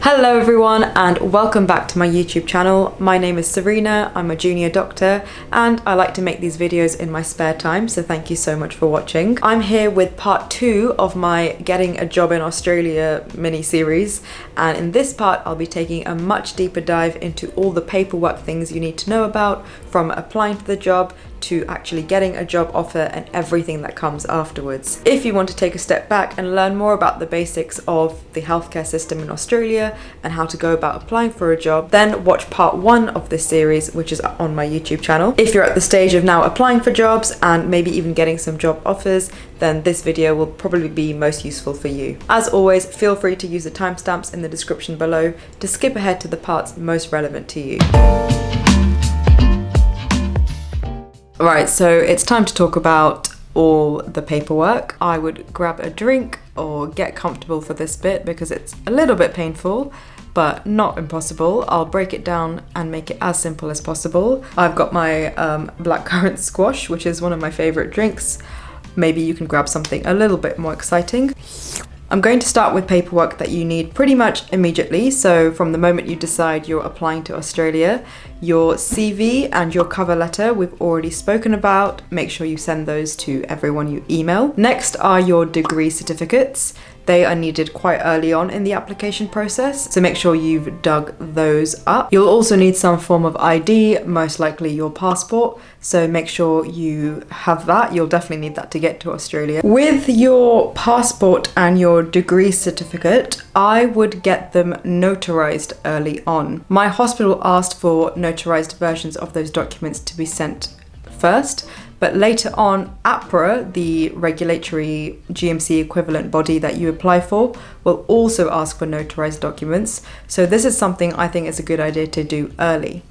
Hello everyone and welcome back to my YouTube channel. My name is Surina, I'm a junior doctor and I like to make these videos in my spare time, so thank you so much for watching. I'm here with part 2 of my Getting a Job in Australia mini-series, and in this part I'll be taking a much deeper dive into all the paperwork things you need to know about, from applying for the job to actually getting a job offer and everything that comes afterwards. If you want to take a step back and learn more about the basics of the healthcare system in Australia and how to go about applying for a job, then watch part 1 of this series, which is on my YouTube channel. If you're at the stage of now applying for jobs and maybe even getting some job offers, then this video will probably be most useful for you. As always, feel free to use the timestamps in the description below to skip ahead to the parts most relevant to you. Right, so it's time to talk about all the paperwork. I would grab a drink or get comfortable for this bit because it's a little bit painful, but not impossible. I'll break it down and make it as simple as possible. I've got my blackcurrant squash, which is one of my favorite drinks. Maybe you can grab something a little bit more exciting. I'm going to start with paperwork that you need pretty much immediately. So from the moment you decide you're applying to Australia, your CV and your cover letter we've already spoken about. Make sure you send those to everyone you email. Next are your degree certificates. They are needed quite early on in the application process, so make sure you've dug those up. You'll also need some form of ID, most likely your passport, so make sure you have that. You'll definitely need that to get to Australia. With your passport and your degree certificate, I would get them notarized early on. My hospital asked for notarized versions of those documents to be sent first, but later on, AHPRA, the regulatory GMC equivalent body that you apply for, will also ask for notarized documents. So this is something I think is a good idea to do early.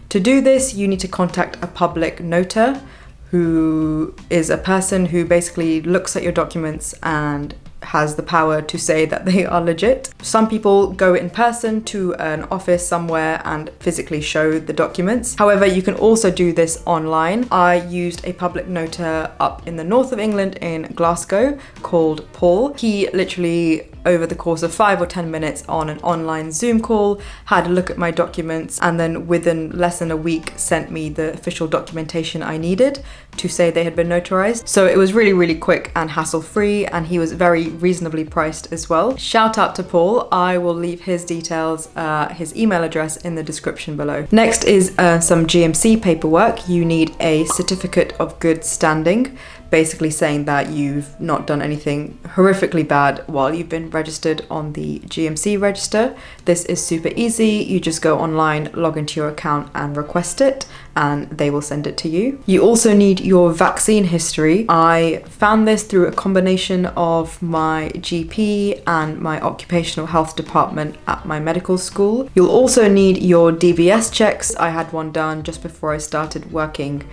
To do this, you need to contact a public notar, who is a person who basically looks at your documents and has the power to say that they are legit. Some people go in person to an office somewhere and physically show the documents. However, you can also do this online. I used a public notar up in the north of England in Glasgow called Paul. He literally, over the course of 5 or 10 minutes on an online Zoom call, had a look at my documents and then within less than a week sent me the official documentation I needed to say they had been notarized. So it was really quick and hassle-free, and he was very reasonably priced as well. Shout out to Paul. I will leave his details, his email address in the description below. Next is some GMC paperwork. You need a certificate of good standing, basically saying that you've not done anything horrifically bad while you've been registered on the GMC register. This is super easy. You just go online, log into your account and request it, and they will send it to you. You also need your vaccine history. I found this through a combination of my GP and my occupational health department at my medical school. You'll also need your DBS checks. I had one done just before I started working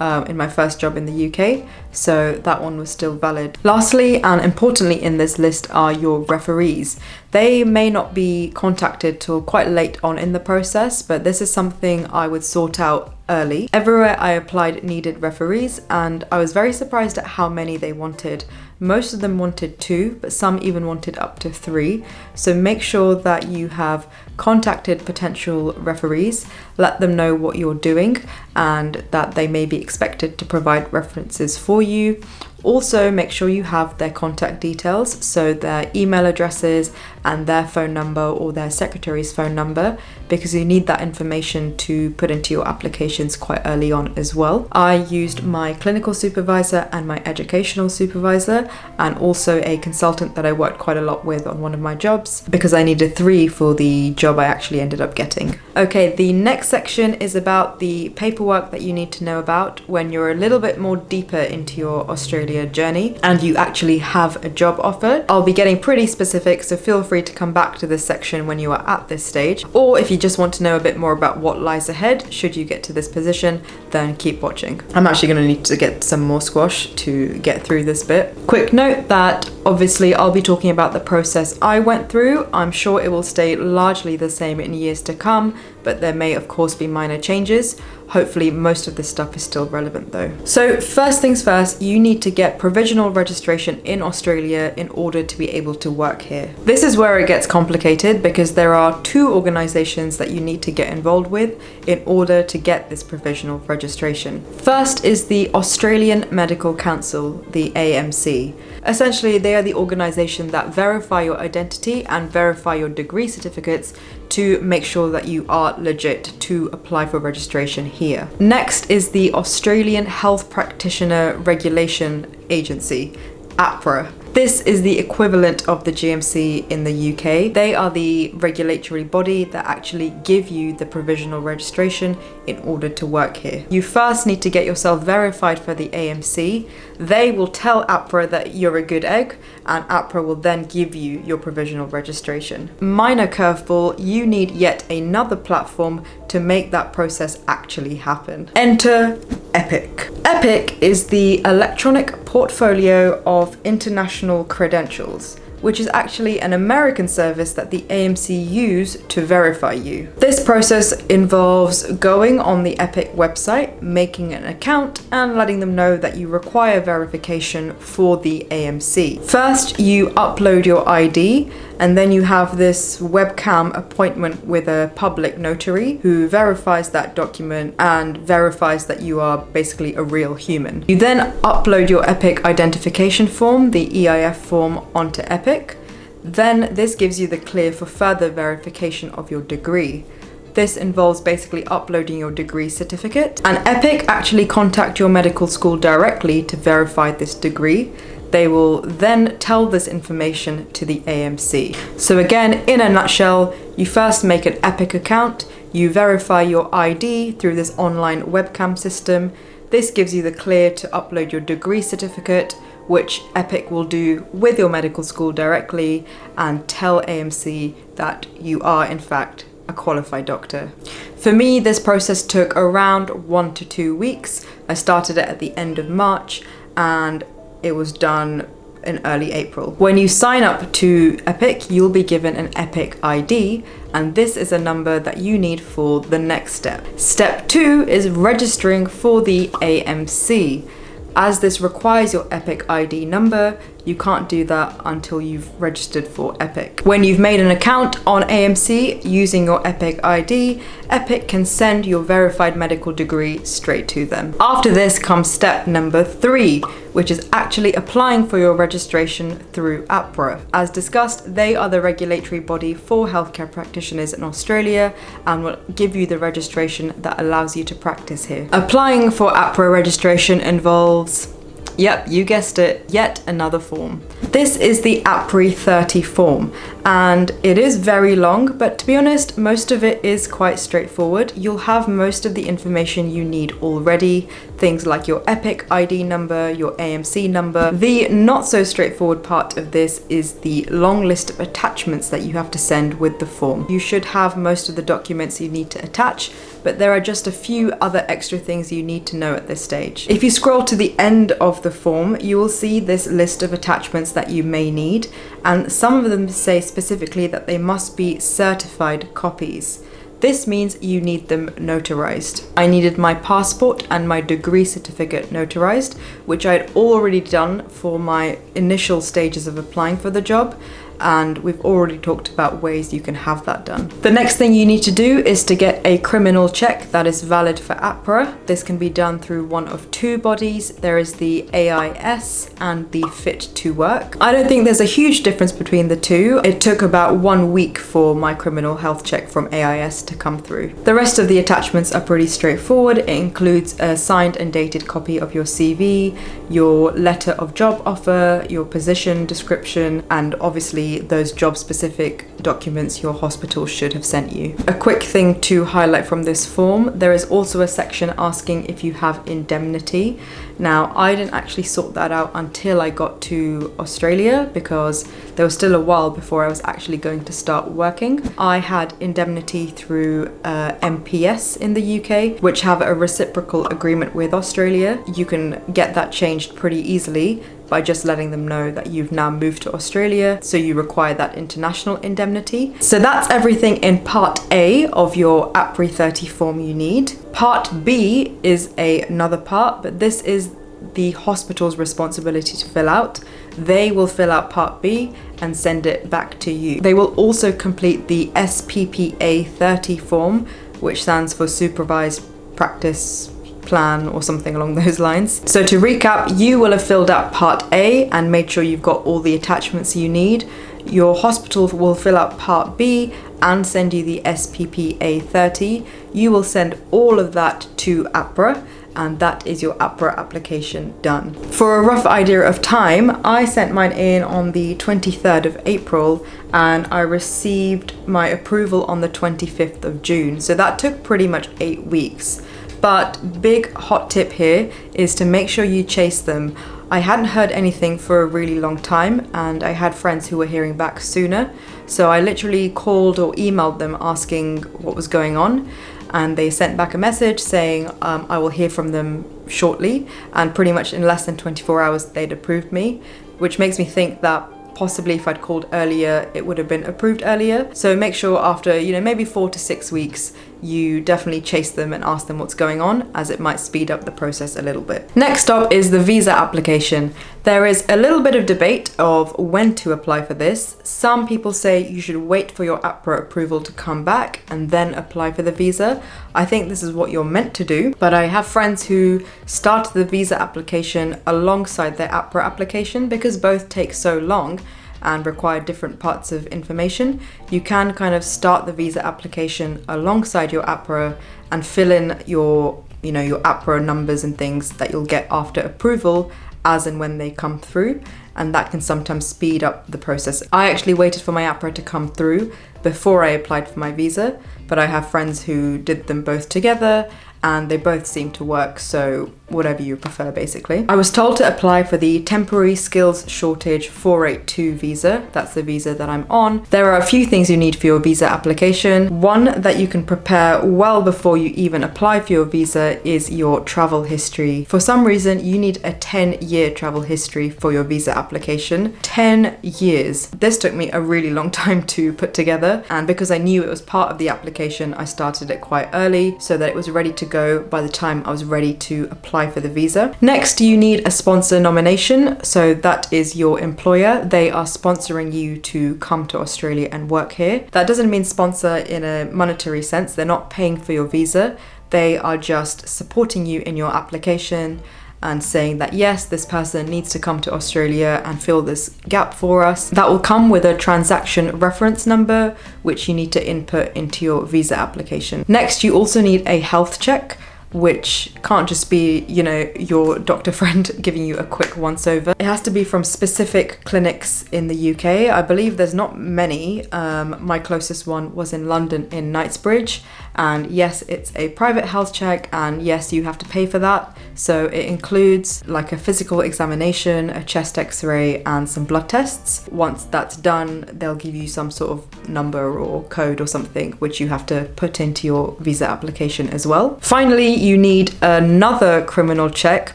in my first job in the UK, so that one was still valid. Lastly, and importantly in this list, are your referees. They may not be contacted till quite late on in the process, but this is something I would sort out early. Everywhere I applied needed referees, and I was very surprised at how many they wanted. Most of them wanted 2, but some even wanted up to 3. So make sure that you have contacted potential referees, let them know what you're doing and that they may be expected to provide references for you. Also, make sure you have their contact details, so their email addresses and their phone number or their secretary's phone number, because you need that information to put into your applications quite early on as well. I used my clinical supervisor and my educational supervisor, and also a consultant that I worked quite a lot with on one of my jobs, because I needed 3 for the job I actually ended up getting. Okay, the next section is about the paperwork that you need to know about when you're a little bit more deeper into your Australia journey and you actually have a job offer. I'll be getting pretty specific, so feel free to come back to this section when you are at this stage, or if you just want to know a bit more about what lies ahead should you get to this position, then keep watching. I'm actually going to need to get some more squash to get through this bit. Quick note that obviously I'll be talking about the process I went through. I'm sure it will stay largely the same in years to come, but there may of course be minor changes. Hopefully most of this stuff is still relevant though. So first things first, you need to get provisional registration in Australia in order to be able to work here. This is where it gets complicated because there are two organizations that you need to get involved with in order to get this provisional registration. First is the Australian Medical Council, the AMC. Essentially, they are the organization that verify your identity and verify your degree certificates to make sure that you are legit to apply for registration here. Next is the Australian Health Practitioner Regulation Agency, AHPRA. This is the equivalent of the GMC in the UK. They are the regulatory body that actually give you the provisional registration in order to work here. You first need to get yourself verified for the AMC. They will tell AHPRA that you're a good egg, and AHPRA will then give you your provisional registration. Minor curveball, you need yet another platform to make that process actually happen. Enter EPIC. EPIC is the electronic portfolio of international credentials, which is actually an American service that the AMC use to verify you. This process involves going on the EPIC website, making an account, and letting them know that you require verification for the AMC. First, you upload your ID, and then you have this webcam appointment with a public notary who verifies that document and verifies that you are basically a real human. You then upload your EPIC identification form, the EIF form, onto EPIC. Then this gives you the clear for further verification of your degree. This involves basically uploading your degree certificate, and EPIC actually contact your medical school directly to verify this degree. They will then tell this information to the AMC. So again, in a nutshell, you first make an EPIC account, you verify your ID through this online webcam system. This gives you the clear to upload your degree certificate, which EPIC will do with your medical school directly and tell AMC that you are in fact a qualified doctor. For me, this process took around 1 to 2 weeks. I started it at the end of March and it was done in early April. When you sign up to EPIC, you'll be given an EPIC ID, and this is a number that you need for the next step. Step 2 is registering for the AMC. As this requires your EPIC ID number, you can't do that until you've registered for EPIC. When you've made an account on AMC using your EPIC ID, EPIC can send your verified medical degree straight to them. After this comes step number 3, which is actually applying for your registration through AHPRA. As discussed, they are the regulatory body for healthcare practitioners in Australia and will give you the registration that allows you to practice here. Applying for AHPRA registration involves, yep, you guessed it, yet another form. This is the AHPRA 30 form, and it is very long, but to be honest, most of it is quite straightforward. You'll have most of the information you need already, things like your EPIC ID number, your AMC number. The not so straightforward part of this is the long list of attachments that you have to send with the form. You should have most of the documents you need to attach, but there are just a few other extra things you need to know at this stage. If you scroll to the end of the form, you will see this list of attachments that you may need, and some of them say specifically that they must be certified copies. This means you need them notarized. I needed my passport and my degree certificate notarized, which I had already done for my initial stages of applying for the job, and we've already talked about ways you can have that done. The next thing you need to do is to get a criminal check that is valid for AHPRA. This can be done through one of two bodies. There is the AIS and the Fit to Work. I don't think there's a huge difference between the two. It took about 1 week for my criminal health check from AIS to come through. The rest of the attachments are pretty straightforward. It includes a signed and dated copy of your CV, your letter of job offer, your position description, and obviously those job-specific documents your hospital should have sent you. A quick thing to highlight from this form, there is also a section asking if you have indemnity. Now, I didn't actually sort that out until I got to Australia because there was still a while before I was actually going to start working. I had indemnity through MPS in the UK, which have a reciprocal agreement with Australia. You can get that changed pretty easily. by just letting them know that you've now moved to Australia, so you require that international indemnity. So that's everything in Part A of your AHPRA 30 form you need. Part B is another part, but this is the hospital's responsibility to fill out. They will fill out Part B and send it back to you. They will also complete the SPPA 30 form, which stands for Supervised Practice Plan or something along those lines. So to recap, you will have filled out Part A and made sure you've got all the attachments you need. Your hospital will fill out Part B and send you the SPPA 30. You will send all of that to AHPRA, and that is your AHPRA application done. For a rough idea of time, I sent mine in on the 23rd of April and I received my approval on the 25th of June. So that took pretty much 8 weeks. But big hot tip here is to make sure you chase them. I hadn't heard anything for a really long time and I had friends who were hearing back sooner. So I literally called or emailed them asking what was going on, and they sent back a message saying I will hear from them shortly, and pretty much in less than 24 hours they'd approved me, which makes me think that possibly if I'd called earlier it would have been approved earlier. So make sure after, maybe 4 to 6 weeks you definitely chase them and ask them what's going on, as it might speed up the process a little bit. Next up is the visa application. There is a little bit of debate of when to apply for this. Some people say you should wait for your AHPRA approval to come back and then apply for the visa. I think this is what you're meant to do, but I have friends who started the visa application alongside their AHPRA application because both take so long and require different parts of information. You can kind of start the visa application alongside your AHPRA and fill in your AHPRA numbers and things that you'll get after approval as and when they come through, and that can sometimes speed up the process. I actually waited for my AHPRA to come through before I applied for my visa, but I have friends who did them both together and they both seem to work, so whatever you prefer basically. I was told to apply for the Temporary Skills Shortage 482 visa. That's the visa that I'm on. There are a few things you need for your visa application. One that you can prepare well before you even apply for your visa is your travel history. For some reason, you need a 10-year travel history for your visa application. 10 years. This took me a really long time to put together, and because I knew it was part of the application, I started it quite early so that it was ready to go by the time I was ready to apply for the visa. Next, you need a sponsor nomination. So that is your employer. They are sponsoring you to come to Australia and work here. That doesn't mean sponsor in a monetary sense. They're not paying for your visa. They are just supporting you in your application and saying that yes, this person needs to come to Australia and fill this gap for us. That will come with a transaction reference number, which you need to input into your visa application. Next, you also need a health check, which can't just be, your doctor friend giving you a quick once over. It has to be from specific clinics in the UK. I believe there's not many. My closest one was in London in Knightsbridge. And yes, it's a private health check, and yes, you have to pay for that. So it includes like a physical examination, a chest x-ray, and some blood tests. Once that's done, they'll give you some sort of number or code or something, which you have to put into your visa application as well. Finally, you need another criminal check,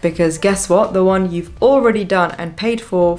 because guess what? The one you've already done and paid for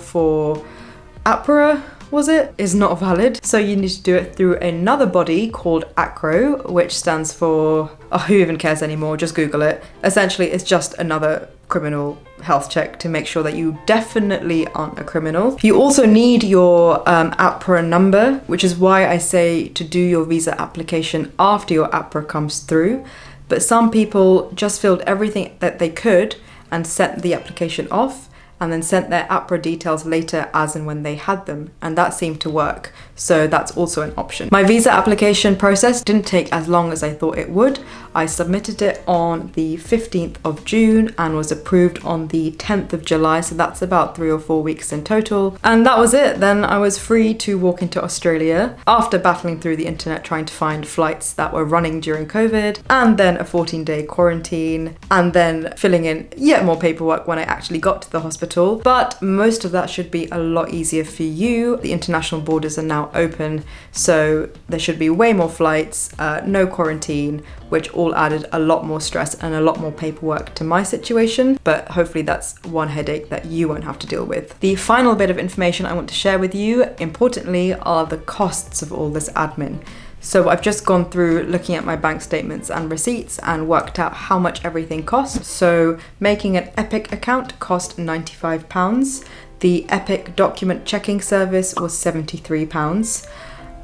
AHPRA, was it, is not valid. So you need to do it through another body called AHPRA, which stands for, who even cares anymore, just Google it. Essentially, it's just another criminal health check to make sure that you definitely aren't a criminal. You also need your AHPRA number, which is why I say to do your visa application after your AHPRA comes through. But some people just filled everything that they could and sent the application off, and then sent their AHPRA details later as and when they had them, and that seemed to work. So that's also an option. My visa application process didn't take as long as I thought it would. I submitted it on the 15th of June and was approved on the 10th of July, so that's about 3 or 4 weeks in total. And that was it. Then I was free to walk into Australia after battling through the internet trying to find flights that were running during COVID, and then a 14-day quarantine, and then filling in yet more paperwork when I actually got to the hospital. But most of that should be a lot easier for you. The international borders are now now open, so there should be way more flights, no quarantine, which all added a lot more stress and a lot more paperwork to my situation, but hopefully that's one headache that you won't have to deal with. The final bit of information I want to share with you, importantly, are the costs of all this admin. So I've just gone through looking at my bank statements and receipts and worked out how much everything costs. So making an EPIC account cost £95. The EPIC document checking service was £73.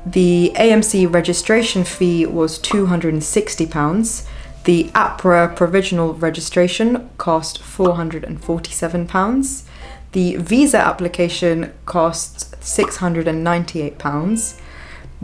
The AMC registration fee was £260. The AHPRA provisional registration cost £447. The visa application costs £698.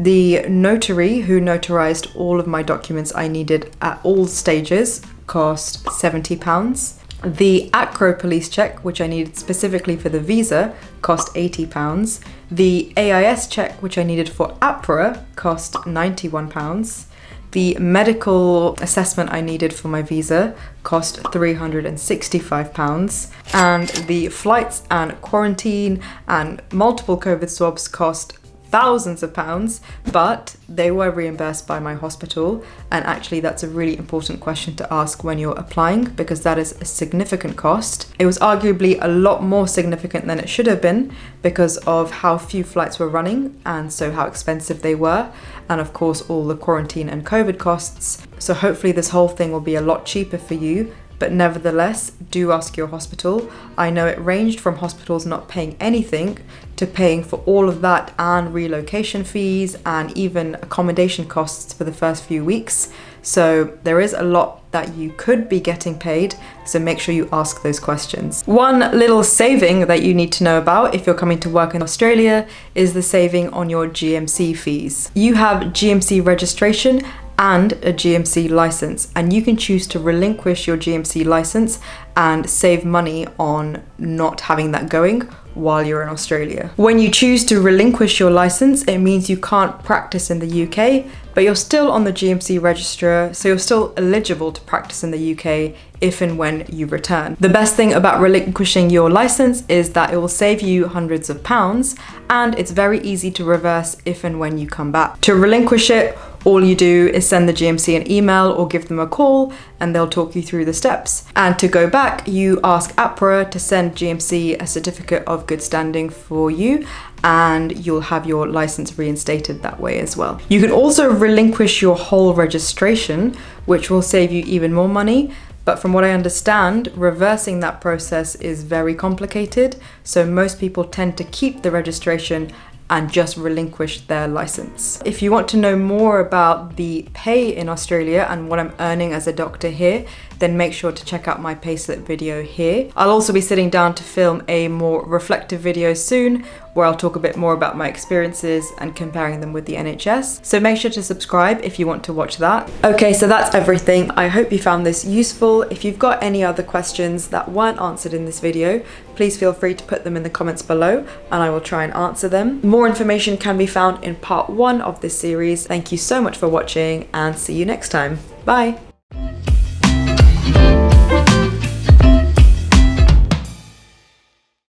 The notary, who notarized all of my documents I needed at all stages, cost £70. The AHPRA police check, which I needed specifically for the visa, cost £80. The AIS check, which I needed for AHPRA, cost £91. The medical assessment I needed for my visa cost £365. And the flights and quarantine and multiple COVID swabs cost thousands of pounds, but they were reimbursed by my hospital. And actually that's a really important question to ask when you're applying, because that is a significant cost. It was arguably a lot more significant than it should have been because of how few flights were running and so how expensive they were, and of course all the quarantine and COVID costs. So hopefully this whole thing will be a lot cheaper for you. But nevertheless, do ask your hospital. I know it ranged from hospitals not paying anything to paying for all of that and relocation fees and even accommodation costs for the first few weeks. So there is a lot that you could be getting paid, so make sure you ask those questions. One little saving that you need to know about if you're coming to work in Australia is the saving on your GMC fees. You have GMC registration and a GMC license, and you can choose to relinquish your GMC license and save money on not having that going while you're in Australia. When you choose to relinquish your license, it means you can't practice in the UK, but you're still on the GMC register, so you're still eligible to practice in the UK if and when you return. The best thing about relinquishing your license is that it will save you hundreds of pounds, and it's very easy to reverse if and when you come back. To relinquish it, all you do is send the GMC an email or give them a call and they'll talk you through the steps. And to go back, you ask AHPRA to send GMC a certificate of good standing for you, and you'll have your license reinstated that way as well. You can also relinquish your whole registration, which will save you even more money. But from what I understand, reversing that process is very complicated. So most people tend to keep the registration and just relinquish their license. If you want to know more about the pay in Australia and what I'm earning as a doctor here, then make sure to check out my payslip video here. I'll also be sitting down to film a more reflective video soon where I'll talk a bit more about my experiences and comparing them with the NHS. So make sure to subscribe if you want to watch that. Okay, so that's everything. I hope you found this useful. If you've got any other questions that weren't answered in this video, please feel free to put them in the comments below and I will try and answer them. More information can be found in part 1 of this series. Thank you so much for watching and see you next time. Bye!